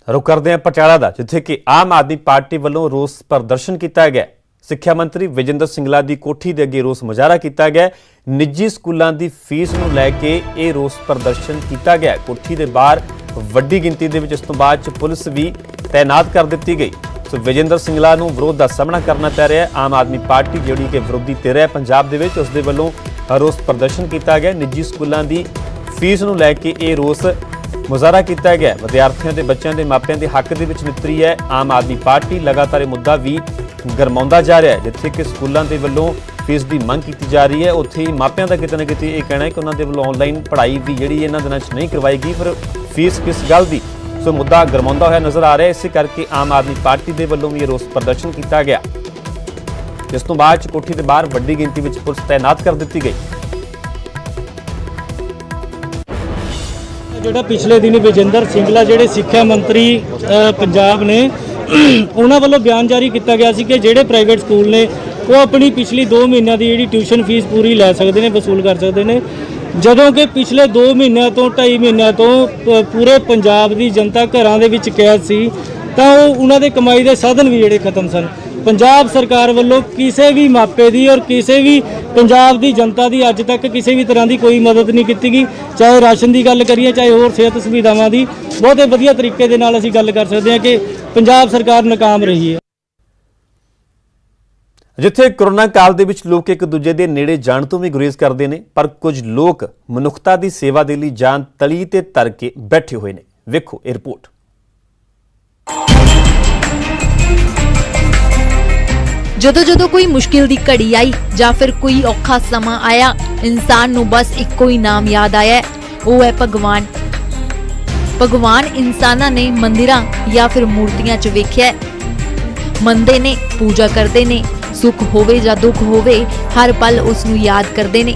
रुख करते हैं पटियाला का, जिथे कि आम आदमी पार्टी वालों रोस प्रदर्शन किया गया। सिक्ख्या मंत्री विजेंद्र सिंगला की कोठी के अगे रोस मुजाहरा किया गया। निजी स्कूलों की फीस नूं लैके यह रोस प्रदर्शन किया गया। कोठी के बाहर वड्डी गिनती के इस तो बाद पुलिस भी तैनात कर दी गई। सो विजेंद्र सिंगला नूं विरोध का सामना करना पै रहा है। आम आदमी पार्टी जिहड़ी कि विरोधी धिर है पंजाब दे विच, उसदे वल्लों रोस प्रदर्शन किया गया। निजी स्कूलों की फीस नूं लैके यह रोस मुजाहरा किया गया। विद्यार्थियों के बच्चों के मापिਆਂ के हक के नितरी है। आम आदमी पार्टी लगातार यह मुद्दा भी गरमाउंदा जा रहा है। जिथे कि स्कूलों के वल्लों फीस की मंग की जा रही है, उत्थे ही मापिਆਂ का किते ना किते यह कहना है कि उन्होंने वल्लों ऑनलाइन पढ़ाई भी जिहड़ी इन्हां दिनां च नहीं करवाई गई। फिर फीस किस गल की, सो मुद्दा गरमाउंदा होया नज़र आ रहा है। इस करके आम आदमी पार्टी के वल्लों भी यह रोस प्रदर्शन किया गया। इस तो बाद कोठी के बाहर वड्डी गिनती में पुलिस तैनात कर दी गई। ਜਿਹੜਾ ਪਿਛਲੇ ਦਿਨੀ ਵਿਜੇਂਦਰ ਸਿੰਗਲਾ ਜਿਹੜੇ ਸਿੱਖਿਆ ਮੰਤਰੀ ਪੰਜਾਬ ਨੇ ਉਹਨਾਂ ਵੱਲੋਂ ਬਿਆਨ ਜਾਰੀ ਕੀਤਾ ਗਿਆ ਸੀ ਕਿ ਜਿਹੜੇ ਪ੍ਰਾਈਵੇਟ ਸਕੂਲ ਨੇ ਉਹ ਆਪਣੀ ਪਿਛਲੀ 2 ਮਹੀਨਿਆਂ ਦੀ ਜਿਹੜੀ ਟਿਊਸ਼ਨ ਫੀਸ ਪੂਰੀ ਲੈ ਸਕਦੇ ਨੇ, ਵਸੂਲ ਕਰ ਸਕਦੇ ਨੇ, ਜਦੋਂ ਕਿ ਪਿਛਲੇ 2 ਮਹੀਨਿਆਂ ਤੋਂ 2.5 ਮਹੀਨਿਆਂ ਤੋਂ ਪੂਰੇ ਪੰਜਾਬ ਦੀ ਜਨਤਾ ਘਰਾਂ ਦੇ ਵਿੱਚ ਕੈਦ ਸੀ, ਤਾਂ ਉਹ ਉਹਨਾਂ ਦੇ ਕਮਾਈ ਦੇ ਸਾਧਨ ਵੀ ਜਿਹੜੇ ਖਤਮ ਸਨ। पंजाब सरकार वालों किसी भी मापे की और किसी भी पंजाब की जनता की अज तक किसी भी तरह की कोई मदद नहीं की गई। चाहे राशन की गल करिए, चाहे होर सेहत सुविधावां की बहुत ही वधिया तरीके दे नाल असीं गल कर सकते हैं कि पंजाब सरकार नाकाम रही है। जिथे कोरोना काल दे विच लोग एक दूजे के नेड़े जाण तो भी गुरेज करते हैं, पर कुछ लोग मनुखता की सेवा के लिए जान तली ते तर के बैठे हुए हैं। वेखो ये रिपोर्ट। ਜਦੋਂ ਜਦੋਂ ਕੋਈ ਮੁਸ਼ਕਿਲ ਦੀ ਘੜੀ ਆਈ ਜਾਂ ਫਿਰ ਕੋਈ ਔਖਾ ਸਮਾਂ ਆਇਆ, ਇਨਸਾਨ ਨੂੰ ਬਸ ਇੱਕੋ ਹੀ ਨਾਮ ਯਾਦ ਆਇਆ, ਉਹ ਹੈ ਭਗਵਾਨ। ਭਗਵਾਨ ਇਨਸਾਨਾਂ ਨੇ ਮੰਦਿਰਾਂ ਜਾਂ ਫਿਰ ਮੂਰਤੀਆਂ 'ਚ ਵੇਖਿਆ, ਮੰਨਦੇ ਨੇ, ਪੂਜਾ ਕਰਦੇ ਨੇ, ਸੁੱਖ ਹੋਵੇ ਜਾਂ ਦੁੱਖ ਹੋਵੇ ਹਰ ਪਲ ਉਸ ਨੂੰ ਯਾਦ ਕਰਦੇ ਨੇ।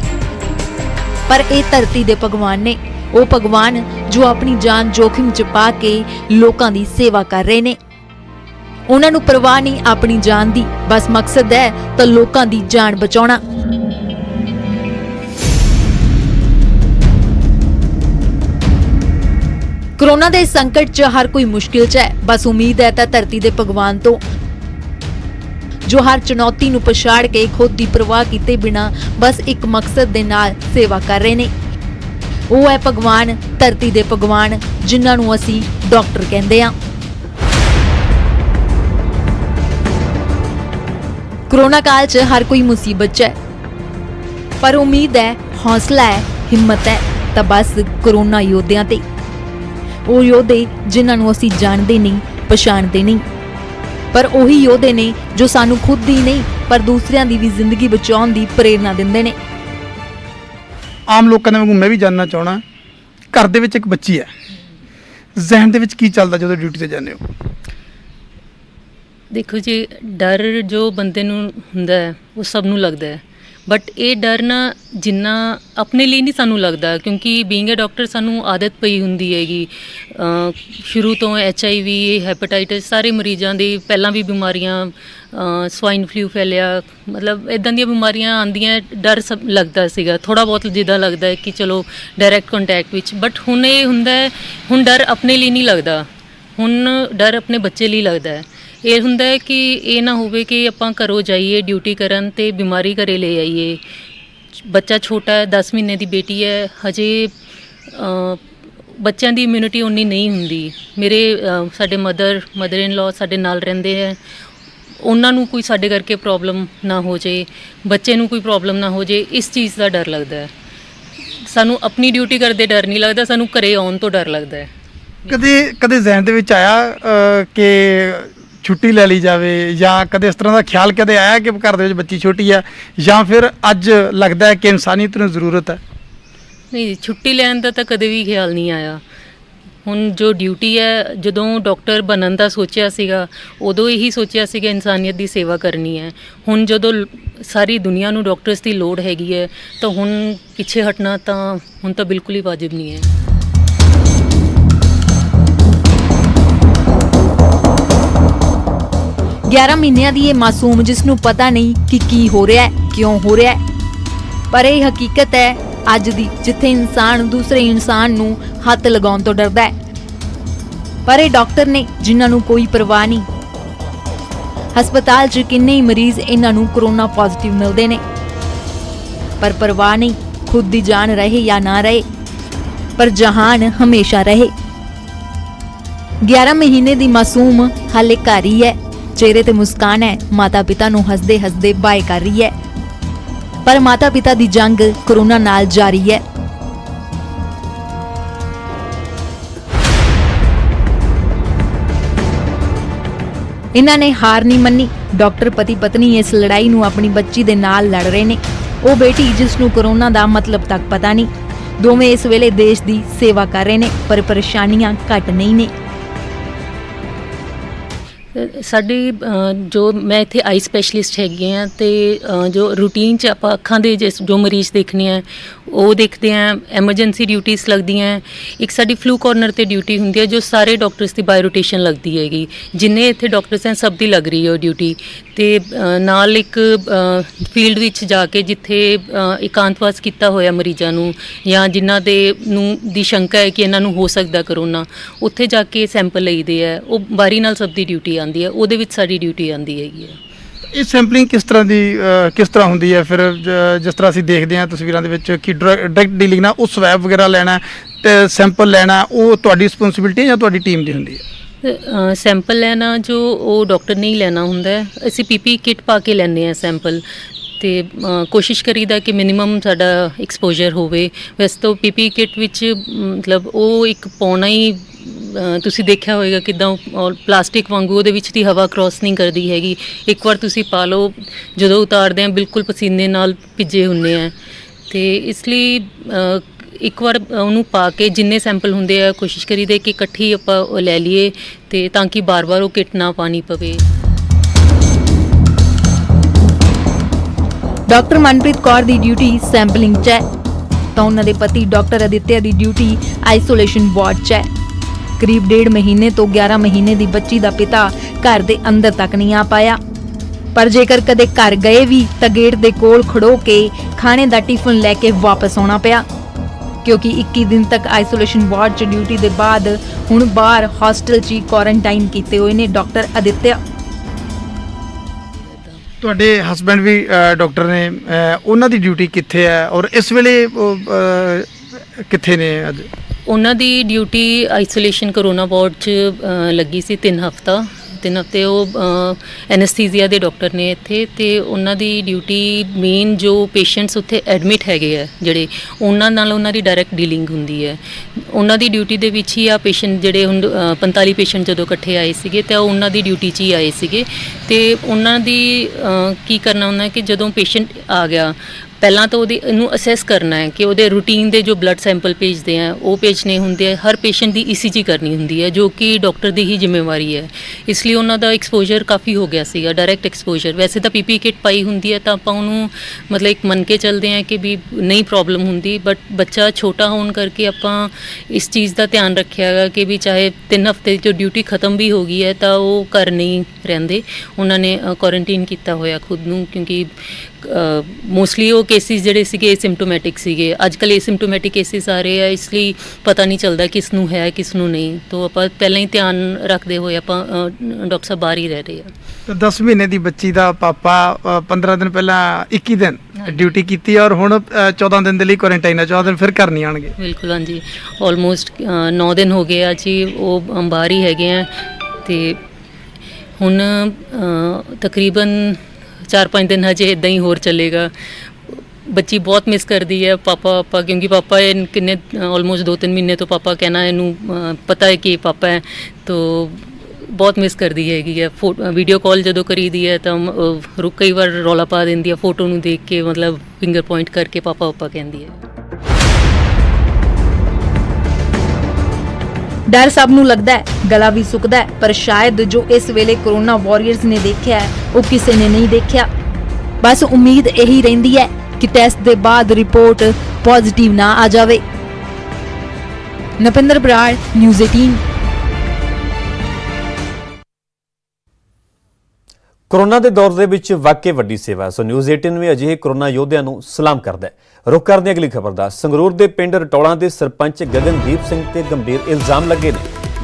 ਪਰ ਇਹ ਧਰਤੀ ਦੇ ਭਗਵਾਨ ਨੇ, ਉਹ ਭਗਵਾਨ ਜੋ ਆਪਣੀ ਜਾਨ ਜੋਖਿਮ 'ਚ ਪਾ ਕੇ ਲੋਕਾਂ ਦੀ ਸੇਵਾ ਕਰ ਰਹੇ ਨੇ। ਉਹਨਾਂ ਨੂੰ ਪਰਵਾਹ ਨਹੀਂ ਆਪਣੀ ਜਾਨ ਦੀ, ਬਸ ਮਕਸਦ ਹੈ ਤਾਂ ਲੋਕਾਂ ਦੀ ਜਾਨ ਬਚਾਉਣਾ। ਕੋਰੋਨਾ ਦੇ ਸੰਕਟ 'ਚ ਹਰ ਕੋਈ ਮੁਸ਼ਕਿਲ 'ਚ ਹੈ, ਬਸ ਉਮੀਦ ਹੈ ਤਾਂ ਧਰਤੀ ਦੇ ਭਗਵਾਨ ਤੋਂ, ਜੋ ਹਰ ਚੁਣੌਤੀ ਨੂੰ ਪਛਾੜ ਕੇ ਖੁਦ ਦੀ ਪਰਵਾਹ ਕੀਤੇ ਬਿਨਾਂ ਬਸ ਇੱਕ ਮਕਸਦ ਦੇ ਨਾਲ ਸੇਵਾ ਕਰ ਰਹੇ ਨੇ। ਉਹ ਹੈ ਭਗਵਾਨ, ਧਰਤੀ ਦੇ ਭਗਵਾਨ, ਜਿਨ੍ਹਾਂ ਨੂੰ ਅਸੀਂ ਡਾਕਟਰ ਕਹਿੰਦੇ ਹਾਂ। कोरोना काल च हर कोई मुसीबत च है, पर उम्मीद है, हौसला है, हिम्मत है तो बस कोरोना योद्धियां ते, वो योद्धे जिन्हां नूं असीं जाणदे नहीं, पछाणदे नहीं, पर उही योद्धे ने जो सानूं खुद दी नहीं पर दूसरियां दी भी जिंदगी बचाउण दी प्रेरणा दिंदे ने। आम लोगों ने मैं भी जानना चाहना, घर दे विच एक बच्ची है, जहन दे विच की चलदा जदों ड्यूटी ते जांदे हो? देखो जी, डर जो बंदे नूं हुंदा है वो सब नूं लगदा है, बट ये डर ना जिन्ना अपने लिए नहीं सानूं लगदा, क्योंकि बीइंग ए डॉक्टर सानूं आदत पई हुंदी हैगी शुरू तो HIV, हैपेटाइटिस सारे मरीज़ां दी पहलां भी बीमारियां, स्वाइन फ्लू फैलिया, मतलब इदां दी बीमारियां आंदियां, डर सब लगदा सीगा, थोड़ा बहुत जिद्दां लगदा है कि चलो डायरैक्ट कंटैक्ट विच, बट हुण ये हुंदा है, हुण डर अपने लिए नहीं लगदा, हुण डर अपने बच्चे लिए लगदा है। ਇਹ ਹੁੰਦਾ ਹੈ ਕਿ ਇਹ ਨਾ ਹੋਵੇ ਕਿ ਆਪਾਂ ਘਰੋਂ ਜਾਈਏ ਡਿਊਟੀ ਕਰਨ ਤੇ ਬਿਮਾਰੀ ਘਰੇ ਲੈ ਆਈਏ। ਬੱਚਾ ਛੋਟਾ ਹੈ, 10 ਮਹੀਨੇ ਦੀ ਬੇਟੀ ਹੈ, ਹਜੇ ਬੱਚਿਆਂ ਦੀ ਇਮਿਊਨਿਟੀ ਉਨੀ ਨਹੀਂ ਹੁੰਦੀ। ਮੇਰੇ ਸਾਡੇ ਮਦਰ ਇਨ ਲਾਅ ਸਾਡੇ ਨਾਲ ਰਹਿੰਦੇ ਹੈ, ਉਹਨਾਂ ਨੂੰ ਕੋਈ ਸਾਡੇ ਕਰਕੇ ਪ੍ਰੋਬਲਮ ਨਾ ਹੋ ਜੇ, ਬੱਚੇ ਨੂੰ ਕੋਈ ਪ੍ਰੋਬਲਮ ਨਾ ਹੋ ਜੇ, ਇਸ ਚੀਜ਼ ਦਾ ਡਰ ਲੱਗਦਾ ਹੈ। ਸਾਨੂੰ ਆਪਣੀ ਡਿਊਟੀ ਕਰਦੇ ਡਰ ਨਹੀਂ ਲੱਗਦਾ, ਸਾਨੂੰ ਘਰੇ ਆਉਣ ਤੋਂ ਡਰ ਲੱਗਦਾ ਹੈ। ਕਦੇ ਜ਼ਹਿਨ ਦੇ ਵਿੱਚ ਆਇਆ ਕਿ छुट्टी ले ली जाए, या कदे इस तरह का ख्याल कदे आया कि घर दे विच बच्ची छोटी है, या फिर अज लगता है कि इंसानियत नूं जरूरत है? नहीं, छुट्टी लैन का तो कदे भी ख्याल नहीं आया। हुण जो ड्यूटी है, जदों डॉक्टर बनन का सोचिया सीगा उदों यही सोचिया सीगा इंसानियत की सेवा करनी है। हुण जदों सारी दुनिया नूं डॉक्टर्स की लोड़ हैगी है, तो हुण पिछे हटना तो हुण तो बिल्कुल ही वाजिब नहीं है। 11 ਮਹੀਨਿਆਂ ਦੀ ਇਹ ਮਾਸੂਮ ਜਿਸ ਨੂੰ ਪਤਾ ਨਹੀਂ ਕਿ ਕੀ ਹੋ ਰਿਹਾ ਹੈ, ਕਿਉਂ ਹੋ ਰਿਹਾ ਹੈ, ਪਰ ਇਹ ਹਕੀਕਤ ਹੈ ਅੱਜ ਦੀ, ਜਿੱਥੇ ਇਨਸਾਨ ਦੂਸਰੇ ਇਨਸਾਨ ਨੂੰ ਹੱਥ ਲਗਾਉਣ ਤੋਂ ਡਰਦਾ ਹੈ। ਪਰ ਇਹ ਡਾਕਟਰ ਨੇ ਜਿਨ੍ਹਾਂ ਨੂੰ ਕੋਈ ਪਰਵਾਹ ਨਹੀਂ। ਹਸਪਤਾਲ 'ਚ ਕਿੰਨੇ ਹੀ ਮਰੀਜ਼ ਇਹਨਾਂ ਨੂੰ ਕਰੋਨਾ ਪੋਜ਼ਿਟਿਵ ਮਿਲਦੇ ਨੇ, ਪਰ ਪਰਵਾਹ ਨਹੀਂ, ਖੁਦ ਦੀ ਜਾਨ ਰਹੇ ਜਾਂ ਨਾ ਰਹੇ, ਪਰ ਜਹਾਨ ਹਮੇਸ਼ਾ ਰਹੇ। 11 ਮਹੀਨੇ ਦੀ ਮਾਸੂਮ ਹਾਲੇ ਘਰ ਹੀ ਹੈ, ਚਿਹਰੇ ਤੇ ਮੁਸਕਾਨ ਹੈ, ਮਾਤਾ ਪਿਤਾ ਨੂੰ ਹੱਸਦੇ ਹੱਸਦੇ ਬਾਏ ਕਰ ਰਹੀ ਹੈ, ਪਰ ਮਾਤਾ ਪਿਤਾ ਦੀ ਜੰਗ ਕਰੋਨਾ ਨਾਲ ਜਾਰੀ ਹੈ। ਇਹਨਾਂ ਨੇ ਹਾਰ ਨਹੀਂ ਮੰਨੀ। ਡਾਕਟਰ ਪਤੀ ਪਤਨੀ ਇਸ ਲੜਾਈ ਨੂੰ ਆਪਣੀ ਬੱਚੀ ਦੇ ਨਾਲ ਲੜ ਰਹੇ ਨੇ। ਉਹ ਬੇਟੀ ਜਿਸ ਨੂੰ ਕਰੋਨਾ ਦਾ ਮਤਲਬ ਤੱਕ ਪਤਾ ਨਹੀਂ। ਦੋਵੇਂ ਇਸ ਵੇਲੇ ਦੇਸ਼ ਦੀ ਸੇਵਾ ਕਰ ਰਹੇ ਨੇ, ਪਰ ਪਰੇਸ਼ਾਨੀਆਂ ਘੱਟ ਨਹੀਂ ਨੇ। ਸਾਡੀ ਜੋ ਮੈਂ ਇੱਥੇ ਆਈ ਸਪੈਸ਼ਲਿਸਟ ਹੈਗੀ ਹਾਂ ਤੇ ਜੋ ਰੂਟੀਨ 'ਚ ਆਪਾਂ ਅੱਖਾਂ ਦੇ ਜੋ ਮਰੀਜ਼ ਦੇਖਣੇ ਆ ਉਹ ਦੇਖਦੇ ਆ। ਐਮਰਜੈਂਸੀ ਡਿਊਟੀਆਂ ਲੱਗਦੀਆਂ। ਇੱਕ ਸਾਡੀ ਫਲੂ ਕਾਰਨਰ ਤੇ ਡਿਊਟੀ ਹੁੰਦੀ ਹੈ ਜੋ ਸਾਰੇ ਡਾਕਟਰਸ ਦੀ ਬਾਈ ਰੋਟੇਸ਼ਨ ਲੱਗਦੀ ਹੈਗੀ। ਜਿੰਨੇ ਇੱਥੇ ਡਾਕਟਰਸ ਹੈ ਸਭ ਦੀ ਲੱਗ ਰਹੀ ਹੈ ਉਹ ਡਿਊਟੀ। ਤੇ ਨਾਲ ਇੱਕ ਫੀਲਡ ਵਿੱਚ ਜਾ ਕੇ ਜਿੱਥੇ ਇਕਾਂਤਵਾਸ ਕੀਤਾ ਹੋਇਆ ਮਰੀਜ਼ਾਂ ਨੂੰ ਜਾਂ ਜਿਨ੍ਹਾਂ ਦੀ ਸ਼ੰਕਾ ਹੈ ਕਿ ਇਹਨਾਂ ਨੂੰ ਹੋ ਸਕਦਾ ਕਰੋਨਾ, ਉੱਥੇ ਜਾ ਕੇ ਸੈਂਪਲ ਲਈਦੇ ਆ। ਉਹ ਬਾਰੀ ਨਾਲ ਸਭ ਦੀ ਡਿਊਟੀ ਆਉਂਦੀ ਹੈ, ਉਹਦੇ ਵਿੱਚ ਸਾਡੀ ਡਿਊਟੀ ਆਉਂਦੀ ਹੈਗੀ ਹੈ। ਇਹ ਸੈਂਪਲਿੰਗ ਕਿਸ ਤਰ੍ਹਾਂ ਹੁੰਦੀ ਹੈ ਫਿਰ? ਜਿਸ ਤਰ੍ਹਾਂ ਅਸੀਂ ਦੇਖਦੇ ਹਾਂ ਤਸਵੀਰਾਂ ਦੇ ਵਿੱਚ ਕਿ ਡਾਇਰੈਕਟ ਡੀਲਿੰਗ ਨਾਲ ਉਹ ਸਵੈਬ ਵਗੈਰਾ ਲੈਣਾ ਤੇ ਸੈਂਪਲ ਲੈਣਾ, ਉਹ ਤੁਹਾਡੀ ਰਿਸਪੌਂਸਿਬਿਲਟੀ ਹੈ ਜਾਂ ਤੁਹਾਡੀ ਟੀਮ ਦੀ ਹੁੰਦੀ ਹੈ? ਸੈਂਪਲ ਲੈਣਾ ਜੋ ਉਹ ਡਾਕਟਰ ਨੇ ਹੀ ਲੈਣਾ ਹੁੰਦਾ ਹੈ। ਅਸੀਂ ਪੀਪੀ ਕਿਟ ਪਾ ਕੇ ਲੈਂਦੇ ਹਾਂ ਸੈਂਪਲ, ਤੇ ਕੋਸ਼ਿਸ਼ ਕਰੀਦਾ ਕਿ ਮਿਨੀਮਮ ਸਾਡਾ ਐਕਸਪੋਜ਼ਰ ਹੋਵੇ। ਵੈਸੇ ਤਾਂ ਪੀਪੀ ਕਿਟ ਵਿੱਚ ਮਤਲਬ ਉਹ ਇੱਕ ਪਾਉਣਾ ਹੀ ਤੁਸੀਂ ਦੇਖਿਆ ਹੋਵੇਗਾ ਕਿੱਦਾਂ ਪਲਾਸਟਿਕ ਵਾਂਗੂ ਉਹਦੇ ਵਿੱਚ ਦੀ ਹਵਾ ਕ੍ਰੋਸ ਨਹੀਂ ਕਰਦੀ ਹੈਗੀ। ਇੱਕ ਵਾਰ ਤੁਸੀਂ ਪਾ ਲਓ, ਜਦੋਂ ਉਤਾਰਦੇ ਆ ਬਿਲਕੁਲ ਪਸੀਨੇ ਨਾਲ ਭਿੱਜੇ ਹੁੰਦੇ ਆ। ਤੇ ਇਸ ਲਈ ਇੱਕ ਵਾਰ ਉਹਨੂੰ ਪਾ ਕੇ ਜਿੰਨੇ ਸੈਂਪਲ ਹੁੰਦੇ ਆ ਕੋਸ਼ਿਸ਼ ਕਰੀਦੇ ਕਿ ਇਕੱਠੀ ਆਪਾਂ ਉਹ ਲੈ ਲਈਏ, ਤੇ ਤਾਂ ਕਿ ਬਾਰ-ਬਾਰ ਉਹ ਕਿਟ ਨਾ ਪਾਣੀ ਪਵੇ। ਡਾਕਟਰ ਮਨਪ੍ਰੀਤ ਕੌਰ ਦੀ ਡਿਊਟੀ ਸੈਂਪਲਿੰਗ 'ਚ ਹੈ ਤਾਂ ਉਹਨਾਂ ਦੇ ਪਤੀ ਡਾਕਟਰ ਅਦਿੱਤਿਆ ਦੀ ਡਿਊਟੀ ਆਈਸੋਲੇਸ਼ਨ ਵਾਰਡ 'ਚ ਹੈ। ਕਰੀਬ 1.5 ਮਹੀਨੇ ਤੋਂ 11 ਮਹੀਨੇ ਦੀ ਬੱਚੀ ਦਾ ਪਿਤਾ ਘਰ ਦੇ ਅੰਦਰ ਤੱਕ ਨਹੀਂ ਆ ਪਾਇਆ, ਪਰ ਜੇਕਰ ਕਦੇ ਘਰ ਗਏ ਵੀ ਤਾਂ ਗੇਟ ਦੇ ਕੋਲ ਖੜੋ ਕੇ ਖਾਣੇ ਦਾ ਟਿਫਨ ਲੈ ਕੇ ਵਾਪਸ ਆਉਣਾ ਪਿਆ, ਕਿਉਂਕਿ 21 ਦਿਨ ਤੱਕ ਆਈਸੋਲੇਸ਼ਨ ਵਾਰਡ 'ਚ ਡਿਊਟੀ ਦੇ ਬਾਅਦ ਹੁਣ ਬਾਹਰ ਹੌਸਟਲ 'ਚ ਕੁਆਰੰਟਾਈਨ ਕੀਤੇ ਹੋਏ ਨੇ ਡਾਕਟਰ ਅਦਿੱਤਿਆ। ਤੁਹਾਡੇ ਹਸਬੈਂਡ ਵੀ ਡਾਕਟਰ ਨੇ, ਉਹਨਾਂ ਦੀ ਡਿਊਟੀ ਕਿੱਥੇ ਹੈ ਔਰ ਇਸ ਵੇਲੇ ਕਿੱਥੇ ਨੇ ਅੱਜ? ਉਹਨਾਂ ਦੀ ਡਿਊਟੀ ਆਈਸੋਲੇਸ਼ਨ ਕਰੋਨਾ ਵਾਰਡ 'ਚ ਲੱਗੀ ਸੀ 3 ਹਫ਼ਤੇ। ਉਹ ਐਨਸਥੀਸੀਆ ਦੇ ਡਾਕਟਰ ਨੇ ਇੱਥੇ, ਤੇ ਉਹਨਾਂ ਦੀ ਡਿਊਟੀ ਮੇਨ ਜੋ ਪੇਸ਼ੈਂਟਸ ਉੱਥੇ ਐਡਮਿਟ ਹੈਗੇ ਆ ਜਿਹੜੇ, ਉਹਨਾਂ ਨਾਲ ਉਹਨਾਂ ਦੀ ਡਾਇਰੈਕਟ ਡੀਲਿੰਗ ਹੁੰਦੀ ਹੈ। ਉਹਨਾਂ ਦੀ ਡਿਊਟੀ ਦੇ ਵਿੱਚ ਹੀ ਆ ਪੇਸ਼ੈਂਟ ਜਿਹੜੇ ਹੁਣ 45 ਪੇਸ਼ੈਂਟ ਜਦੋਂ ਇਕੱਠੇ ਆਏ ਸੀਗੇ ਤਾਂ ਉਹਨਾਂ ਦੀ ਡਿਊਟੀ 'ਚ ਹੀ ਆਏ ਸੀਗੇ। ਤੇ ਉਹਨਾਂ ਦੀ ਕੀ ਕਰਨਾ ਹੁੰਦਾ ਕਿ ਜਦੋਂ ਪੇਸ਼ੈਂਟ ਆ ਗਿਆ ਪਹਿਲਾਂ ਤਾਂ ਇਹਨੂੰ ਅਸੈਸ ਕਰਨਾ ਹੈ ਕਿ ਉਹਦੇ ਰੂਟੀਨ ਦੇ ਜੋ ਬਲੱਡ ਸੈਂਪਲ ਭੇਜਦੇ ਆ ਉਹ ਭੇਜਣੇ ਹੁੰਦੇ ਆ। ਹਰ ਪੇਸ਼ੈਂਟ ਦੀ ECG ਕਰਨੀ ਹੁੰਦੀ ਹੈ ਜੋ ਕਿ ਡਾਕਟਰ ਦੀ ਹੀ ਜ਼ਿੰਮੇਵਾਰੀ ਹੈ। ਇਸ ਲਈ ਉਹਨਾਂ ਦਾ ਐਕਸਪੋਜ਼ਰ ਕਾਫੀ ਹੋ ਗਿਆ ਸੀਗਾ, ਡਾਇਰੈਕਟ ਐਕਸਪੋਜ਼ਰ। ਵੈਸੇ ਤਾਂ PPE ਕਿਟ ਪਾਈ ਹੁੰਦੀ ਹੈ ਤਾਂ ਆਪਾਂ ਉਹਨੂੰ ਮਤਲਬ ਇੱਕ ਮੰਨ ਕੇ ਚੱਲਦੇ ਹਾਂ ਕਿ ਵੀ ਨਹੀਂ ਪ੍ਰੋਬਲਮ ਹੁੰਦੀ, ਬਟ ਬੱਚਾ ਛੋਟਾ ਹੋਣ ਕਰਕੇ ਆਪਾਂ ਇਸ ਚੀਜ਼ ਦਾ ਧਿਆਨ ਰੱਖਿਆ ਹੈਗਾ ਕਿ ਵੀ ਚਾਹੇ 3 ਹਫ਼ਤੇ ਜੋ ਡਿਊਟੀ ਖਤਮ ਵੀ ਹੋ ਗਈ ਹੈ ਤਾਂ ਉਹ ਘਰ ਨਹੀਂ ਰਹਿੰਦੇ, ਉਹਨਾਂ ਨੇ ਕੁਆਰੰਟਾਈਨ ਕੀਤਾ ਹੋਇਆ ਖੁਦ ਨੂੰ, ਕਿਉਂਕਿ ਮੋਸਟਲੀ ਉਹ ਕੇਸਿਸ ਜਿਹੜੇ ਸੀਗੇ ਸਿੰਪਟੋਮੈਟਿਕ ਸੀਗੇ। ਅੱਜ ਕੱਲ੍ਹ ਏਸਿੰਪਟੋਮੈਟਿਕ ਕੇਸਿਸ ਆ ਰਹੇ ਆ, ਇਸ ਲਈ ਪਤਾ ਨਹੀਂ ਚੱਲਦਾ ਕਿਸ ਨੂੰ ਹੈ ਕਿਸ ਨੂੰ ਨਹੀਂ। ਤਾਂ ਆਪਾਂ ਪਹਿਲਾਂ ਹੀ ਧਿਆਨ ਰੱਖਦੇ ਹੋਏ ਆਪਾਂ ਡਾਕਟਰ ਸਾਹਿਬ ਬਾਹਰ ਹੀ ਰਹਿ ਰਹੇ ਆ। ਤਾਂ 10 ਮਹੀਨੇ ਦੀ ਬੱਚੀ ਦਾ ਪਾਪਾ 15 ਦਿਨ ਪਹਿਲਾਂ 21 ਦਿਨ ਡਿਊਟੀ ਕੀਤੀ ਔਰ ਹੁਣ 14 ਦਿਨ ਦੇ ਲਈ ਕੁਆਰੰਟਾਈਨ ਹੈ, 14 ਦਿਨ ਫਿਰ ਘਰ ਨਹੀਂ ਆਉਣਗੇ। ਬਿਲਕੁਲ, ਹਾਂਜੀ, ਆਲਮੋਸਟ 9 ਦਿਨ ਹੋ ਗਏ ਆ ਜੀ, ਉਹ ਬਾਹਰ ਹੀ ਹੈਗੇ ਆ। ਤੇ ਹੁਣ ਤਕਰੀਬਨ 4-5 ਦਿਨ ਹਜੇ ਇੱਦਾਂ ਹੀ ਹੋਰ ਚੱਲੇਗਾ। ਬੱਚੀ ਬਹੁਤ ਮਿਸ ਕਰਦੀ ਹੈ ਪਾਪਾ, ਕਿਉਂਕਿ ਪਾਪਾ ਕਿੰਨੇ ਆਲਮੋਸਟ 2-3 ਮਹੀਨੇ ਤੋਂ ਪਾਪਾ ਕਹਿਣਾ ਇਹਨੂੰ ਪਤਾ ਹੈ ਕਿ ਪਾਪਾ ਹੈ, ਤਾਂ ਬਹੁਤ ਮਿਸ ਕਰਦੀ ਹੈਗੀ ਹੈ। ਵੀਡੀਓ ਕਾਲ ਜਦੋਂ ਕਰੀਦੀ ਹੈ ਤਾਂ ਕਈ ਵਾਰ ਰੌਲਾ ਪਾ ਦਿੰਦੀ ਹੈ, ਫੋਟੋ ਨੂੰ ਦੇਖ ਕੇ ਮਤਲਬ ਫਿੰਗਰ ਪੁਆਇੰਟ ਕਰਕੇ ਪਾਪਾ ਕਹਿੰਦੀ ਹੈ। ਡਰ ਸਭ ਨੂੰ ਲੱਗਦਾ ਹੈ, ਗਲਾ ਵੀ ਸੁੱਕਦਾ ਹੈ, ਪਰ ਸ਼ਾਇਦ ਜੋ ਇਸ ਵੇਲੇ ਕਰੋਨਾ ਵਾਰੀਅਰਸ ਨੇ ਦੇਖਿਆ ਹੈ ਉਹ ਕਿਸੇ ਨੇ ਨਹੀਂ ਦੇਖਿਆ। ਬਸ ਉਮੀਦ ਇਹੀ ਰਹਿੰਦੀ ਹੈ ਕਿ ਟੈਸਟ ਦੇ ਬਾਅਦ ਰਿਪੋਰਟ ਪੋਜ਼ਿਟਿਵ ਨਾ ਆ ਜਾਵੇ। ਨਪਿੰਦਰ ਬਰਾੜ, ਨਿਊਜ਼ 18। ਕੋਰੋਨਾ ਦੇ ਦੌਰ ਦੇ ਵਿੱਚ ਵਾਕਈ ਵੱਡੀ ਸੇਵਾ। ਸੋ ਨਿਊਜ਼ 18 ਵੀ ਅਜਿਹੇ ਕੋਰੋਨਾ ਯੋਧਿਆਂ ਨੂੰ ਸਲਾਮ ਕਰਦਾ ਹੈ। ਰੁਕ ਕਰਦੇ ਹਾਂ ਅਗਲੀ ਖਬਰ ਦਾ। ਸੰਗਰੂਰ ਦੇ ਪਿੰਡ ਰਟੌਲਾਂ ਦੇ ਸਰਪੰਚ ਗਗਨਦੀਪ ਸਿੰਘ ਤੇ ਗੰਭੀਰ ਇਲਜ਼ਾਮ ਲੱਗੇ ਨੇ।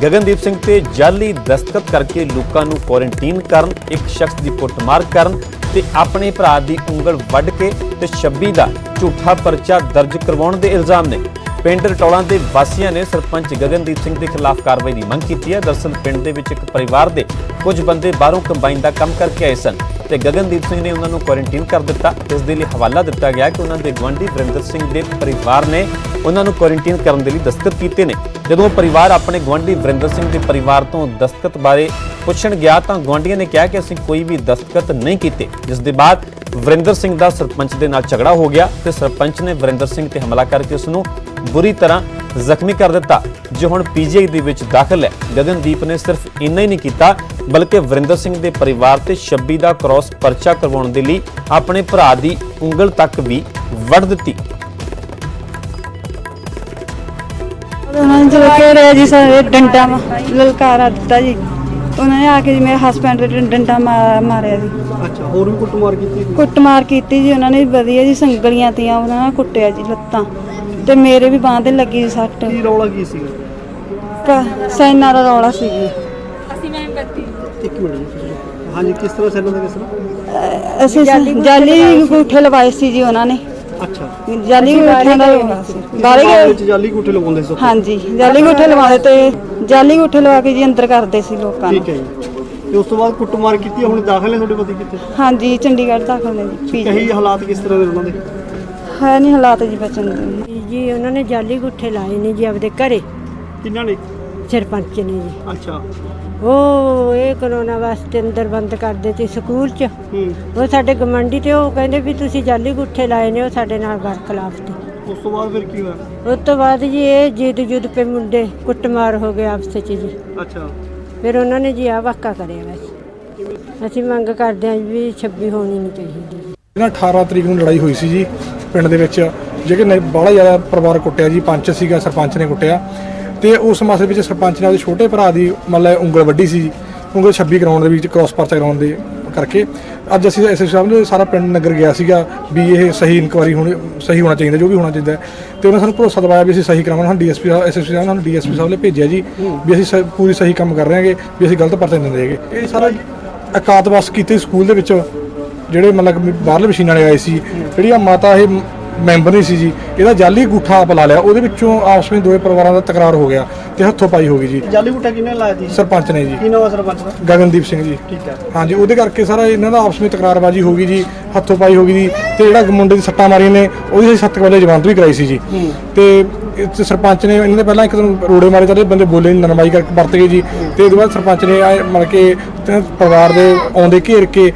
ਗਗਨਦੀਪ ਸਿੰਘ ਤੇ ਜਾਲੀ ਦਸਤਖਤ ਕਰਕੇ ਲੋਕਾਂ ਨੂੰ ਕੁਆਰੰਟੀਨ ਕਰਨ, ਇੱਕ ਸ਼ਖਸ ਦੀ ਕੁੱਟਮਾਰ ਕਰਨ ਤੇ ਆਪਣੇ ਭਰਾ ਦੀ ਉਂਗਲ ਵੱਢ ਕੇ ਤੇ 26 ਦਾ ਝੂਠਾ ਪਰਚਾ ਦਰਜ ਕਰਵਾਉਣ ਦੇ ਇਲਜ਼ਾਮ ਨੇ। ਪਿੰਡ ਰਟੌਲਾਂ ਦੇ ਵਾਸੀਆਂ ਨੇ ਸਰਪੰਚ ਗਗਨਦੀਪ ਸਿੰਘ ਦੇ ਖਿਲਾਫ ਕਾਰਵਾਈ ਦੀ ਮੰਗ ਕੀਤੀ ਹੈ। ਦਰਅਸਲ ਪਿੰਡ ਦੇ ਵਿੱਚ ਇੱਕ ਪਰਿਵਾਰ ਦੇ ਕੁਝ ਬੰਦੇ ਬਾਹਰੋਂ ਕੰਬਾਈਨ ਦਾ ਕੰਮ ਕਰਕੇ ਆਏ ਸਨ ਤੇ ਗਗਨਦੀਪ ਸਿੰਘ ਨੇ ਉਹਨਾਂ ਨੂੰ ਕੁਆਰੰਟੀਨ ਕਰ ਦਿੱਤਾ। ਇਸ ਦੇ ਲਈ ਹਵਾਲਾ ਦਿੱਤਾ ਗਿਆ ਕਿ ਉਹਨਾਂ ਦੇ ਗੁਆਂਢੀ ਵਰਿੰਦਰ ਸਿੰਘ ਦੇ ਪਰਿਵਾਰ ਨੇ ਉਹਨਾਂ ਨੂੰ ਕੁਆਰੰਟੀਨ ਕਰਨ ਦੇ ਲਈ ਦਸਤਖਤ ਕੀਤੇ ਨੇ। ਜਦੋਂ ਪਰਿਵਾਰ ਆਪਣੇ ਗੁਆਂਢੀ ਵਰਿੰਦਰ ਸਿੰਘ ਦੇ ਪਰਿਵਾਰ ਤੋਂ ਦਸਤਖਤ ਬਾਰੇ ਪੁੱਛਣ ਗਿਆ ਤਾਂ ਗੁਆਂਢੀਆਂ ਨੇ ਕਿਹਾ ਕਿ ਅਸੀਂ ਕੋਈ ਵੀ ਦਸਤਖਤ ਨਹੀਂ ਕੀਤੇ, ਜਿਸ ਦੇ ਬਾਅਦ ਵਰਿੰਦਰ ਸਿੰਘ ਦਾ ਸਰਪੰਚ ਦੇ ਨਾਲ ਝਗੜਾ ਹੋ ਗਿਆ ਤੇ ਸਰਪੰਚ ਨੇ ਵਰਿੰਦਰ ਸਿੰਘ ਤੇ ਹਮਲਾ ਕਰਕੇ ਉਸ ਨੂੰ ਬੁਰੀ ਤਰ੍ਹਾਂ ਜ਼ਖਮੀ ਕਰ ਦਿੱਤਾ, ਜੋ ਹੁਣ ਪੀਜੀਆਈ ਦੇ ਵਿੱਚ ਦਾਖਲ ਹੈ। ਗਗਨਦੀਪ ਨੇ ਸਿਰਫ ਇੰਨਾ ਹੀ ਨਹੀਂ ਕੀਤਾ ਬਲਕਿ ਵਰਿੰਦਰ ਸਿੰਘ ਦੇ ਪਰਿਵਾਰ ਤੇ 26 ਦਾ ਕ੍ਰਾਸ ਪਰਚਾ ਕਰਵਾਉਣ ਦੇ ਲਈ ਆਪਣੇ ਭਰਾ ਦੀ ਉਂਗਲ ਤੱਕ ਵੀ ਵੱਢ ਦਿੱਤੀ। ਉਹਨਾਂ ਨੇ ਜਦੋਂ ਘੇਰਿਆ ਜੀ ਸਾਰੇ ਡੰਡਾ ਲਲਕਾਰਾ ਦਿੱਤਾ ਜੀ। ਉਹਨਾਂ ਨੇ ਆ ਕੇ ਜੀ ਮੇਰੇ ਹਸਬੈਂਡ ਦੇ ਡੰਡਾ ਮਾਰਿਆ ਜੀ। ਅੱਛਾ, ਹੋਰ ਵੀ ਕੁੱਟਮਾਰ ਕੀਤੀ? ਕੁੱਟਮਾਰ ਕੀਤੀ ਜੀ ਉਹਨਾਂ ਨੇ ਵਧੀਆ ਜੀ, ਸੰਗਲੀਆਂ ਤੀਆਂ ਉਹਨਾਂ ਨਾਲ ਕੁੱਟਿਆ ਜੀ ਲੱਤਾਂ ਤੇ ਮੇਰੇ ਵੀ ਬਾਂਹ ਤੇ ਲੱਗੀ ਜੀ ਸੱਟ। ਕੀ ਰੌਲਾ ਕੀ ਸੀਗਾ? ਸੈਨਾ ਦਾ ਰੌਲਾ ਸੀ ਜੀ। ਇੱਕ ਮਿੰਟ ਜੀ। ਹਾਂਜੀ, ਕਿਸ ਤਰ੍ਹਾਂ ਸੈਨਾ ਦਾ ਕਿਸ ਤਰ੍ਹਾਂ? ਅਸੀਂ ਜਾਲੀ ਅੰਗੂਠੇ ਲਵਾਏ ਸੀ ਜੀ ਉਹਨਾਂ ਨੇ। ਅੱਛਾ, ਜਾਲੀ ਅੰਗੂਠਿਆਂ ਦਾ ਬਾਹਰ ਵਿੱਚ ਜਾਲੀ ਅੰਗੂਠੇ ਲਗਾਉਂਦੇ ਸੀ? ਹਾਂਜੀ, ਜਾਲੀ ਅੰਗੂਠੇ ਲਵਾਏ ਤੇ ਜਾਲੀ ਅੰਗੂਠੇ ਲਵਾ ਕੇ ਜੀ ਅੰਦਰ ਕਰਦੇ ਸੀ ਲੋਕਾਂ ਨੂੰ। ਠੀਕ ਹੈ ਜੀ। ਤੇ ਉਸ ਤੋਂ ਬਾਅਦ ਕੁੱਟਮਾਰ ਕੀਤੀ, ਹੁਣ ਦਾਖਲ ਨੇ ਤੁਹਾਡੇ ਪਤੀ ਕਿੱਥੇ? ਹਾਂਜੀ, ਚੰਡੀਗੜ੍ਹ ਦਾਖਲ ਨੇ ਜੀ। ਕਹੀ ਹਾਲਾਤ ਕਿਸ ਤਰ੍ਹਾਂ ਦੇ ਉਹਨਾਂ ਦੇ? ਹੈ ਨਹੀਂ ਹਾਲਾਤ ਜੀ ਬਚਣ ਦੇ ਜੀ। ਉਹਨਾਂ ਨੇ ਜਾਲੀ ਗੁੱਠੇ ਲਾਏ ਨੇ ਜੀ ਆਪਦੇ ਘਰੇ, ਕਿੰਨਾਂ ਨੇ? ਸਰਪੰਚ ਨੇ ਜੀ। ਅੱਛਾ। ਉਹ ਇਹ ਕਰੋਨਾ ਵਾਸਤੇ ਅੰਦਰ ਬੰਦ ਕਰਦੇ ਤੇ ਸਕੂਲ 'ਚ। ਉਹ ਸਾਡੇ ਗਮੰਡੀ ਤੇ ਉਹ ਕਹਿੰਦੇ ਵੀ ਤੁਸੀਂ ਜਾਲੀ ਗੁੱਠੇ ਲਾਏ ਨੇ, ਉਹ ਸਾਡੇ ਨਾਲ ਬਰਖਲਾਫ ਤੇ। ਉਸ ਤੋਂ ਬਾਅਦ ਫਿਰ ਕੀ ਹੋਇਆ? ਉਸ ਤੋਂ ਬਾਅਦ ਜੀ ਇਹ ਜਿੱਦ ਪੇ ਮੁੰਡੇ ਕੁੱਟਮਾਰ ਹੋ ਗਏ ਆਪਸ 'ਚ ਜੀ। ਅੱਛਾ। ਫਿਰ ਉਹਨਾਂ ਨੇ ਜੀ ਆ ਵਾਕਾ ਕਰਿਆ ਬਸ। ਅਸੀਂ ਮੰਗ ਕਰਦੇ ਹਾਂ ਵੀ 26 ਹੋਣੀ ਨਹੀਂ ਚਾਹੀਦੀ। ਇਹਨਾਂ 18 ਤਰੀਕ ਨੂੰ ਲੜਾਈ ਹੋਈ ਸੀ ਜੀ ਪਿੰਡ ਦੇ ਵਿੱਚ, ਜਿਹੜੇ ਬਾਹਲਾ ਜ਼ਿਆਦਾ ਪਰਿਵਾਰ ਕੁੱਟਿਆ ਜੀ। ਪੰਚ ਸੀਗਾ, ਸਰਪੰਚ ਨੇ ਕੁੱਟਿਆ ਤੇ ਉਸ ਮਸਲੇ ਵਿੱਚ ਸਰਪੰਚ ਨੇ ਉਹਦੇ ਛੋਟੇ ਭਰਾ ਦੀ ਮਤਲਬ ਉਂਗਲ ਵੱਢੀ ਸੀ ਜੀ। ਉਂਗਲ 26 ਕਰਾਉਣ ਦੇ ਵਿੱਚ ਕ੍ਰਾਸ ਪਰਚਾ ਕਰਾਉਣ ਦੇ ਕਰਕੇ ਅੱਜ ਅਸੀਂ ਐਸਐਸਪੀ ਸਾਹਿਬ ਨੇ ਸਾਰਾ ਪਿੰਡ ਨਗਰ ਗਿਆ ਸੀਗਾ ਵੀ ਇਹ ਸਹੀ ਇਨਕੁਆਇਰੀ ਸਹੀ ਹੋਣਾ ਚਾਹੀਦਾ, ਜੋ ਵੀ ਹੋਣਾ ਚਾਹੀਦਾ। ਤੇ ਉਹਨਾਂ ਸਾਨੂੰ ਭਰੋਸਾ ਦਿਵਾਇਆ ਵੀ ਅਸੀਂ ਸਹੀ ਕਰਾਵਾਂਗੇ। ਸਾਨੂੰ ਡੀਐਸਪੀ ਐਸਐਸਪੀ ਸਾਹਿਬ ਸਾਨੂੰ ਡੀਐਸਪੀ ਸਾਹਿਬ ਨੇ ਭੇਜਿਆ ਜੀ ਵੀ ਅਸੀਂ ਪੂਰੀ ਸਹੀ ਕੰਮ ਕਰ ਰਹੇ ਹਾਂਗੇ, ਵੀ ਅਸੀਂ ਗਲਤ ਪਰਚਾ ਨਹੀਂ ਦਿੰਦੇ ਹੈਗੇ। ਇਹ ਸਾਰਾ ਅਕਾਤਵਾਸ ਕੀਤੇ ਸਕੂਲ ਦੇ ਵਿੱਚ ਜਿਹੜੇ ਮਤਲਬ ਬਾਹਰਲੇ ਮਸ਼ੀਨਾਂ ਵਾਲੇ ਆਏ ਸੀ, ਜਿਹੜੀਆਂ ਮਾਤਾ ਇਹ ਮੈਂਬਰ ਨਹੀਂ ਸੀ ਜੀ, ਇਹਦਾ ਜਾਲੀ ਅੰਗੂਠਾ ਆਪ ਲਾ ਲਿਆ। ਉਹਦੇ ਵਿੱਚੋਂ ਆਪਸ ਵਿੱਚ ਦੋਵੇਂ ਪਰਿਵਾਰਾਂ ਦਾ ਤਕਰਾਰ ਹੋ ਗਿਆ ਤੇ ਹੱਥੋਂ ਪਾਈ ਹੋ ਗਈ ਜੀ। ਜਾਲੀ ਅੰਗੂਠਾ ਕਿਹਨੇ ਲਾਇਆ ਸੀ? ਸਰਪੰਚ ਨੇ ਜੀ। ਕੀ ਨਾਮ ਹੈ ਸਰਪੰਚ ਦਾ? ਗਗਨਦੀਪ ਸਿੰਘ ਜੀ। ਠੀਕ ਹੈ। ਹਾਂਜੀ, ਉਹਦੇ ਕਰਕੇ ਸਾਰਾ ਇਹਨਾਂ ਦਾ ਆਪਸ ਵਿੱਚ ਤਕਰਾਰਬਾਜ਼ੀ ਹੋ ਗਈ ਜੀ, ਹੱਥੋਂ ਪਾਈ ਹੋ ਗਈ ਜੀ। ਤੇ ਜਿਹੜਾ ਮੁੰਡੇ ਦੀ ਸੱਟਾਂ ਮਾਰੀਆਂ ਨੇ ਉਹਦੀ ਅਸੀਂ 7 ਵਜੇ ਜ਼ਮਾਨਤ ਵੀ ਕਰਾਈ ਸੀ ਜੀ। ਤੇ ਸਰਪੰਚ ਨੇ ਇਹਨਾਂ ਦੇ ਪਹਿਲਾਂ ਇੱਕ ਦਿਨ ਰੋੜੇ ਮਾਰੇ ਤਾਂ ਬੰਦੇ ਬੋਲੇ ਨਹੀਂ, ਨਰਮਾਈ ਕਰਕੇ ਵਰਤ ਗਏ ਜੀ। ਤੇ ਉਹਦੇ ਬਾਅਦ ਸਰਪੰਚ ਨੇ ਮਤਲਬ ਕਿ ਪਰਿਵਾਰ ਦੇ ਆਉਂਦੇ ਘੇਰ ਕੇ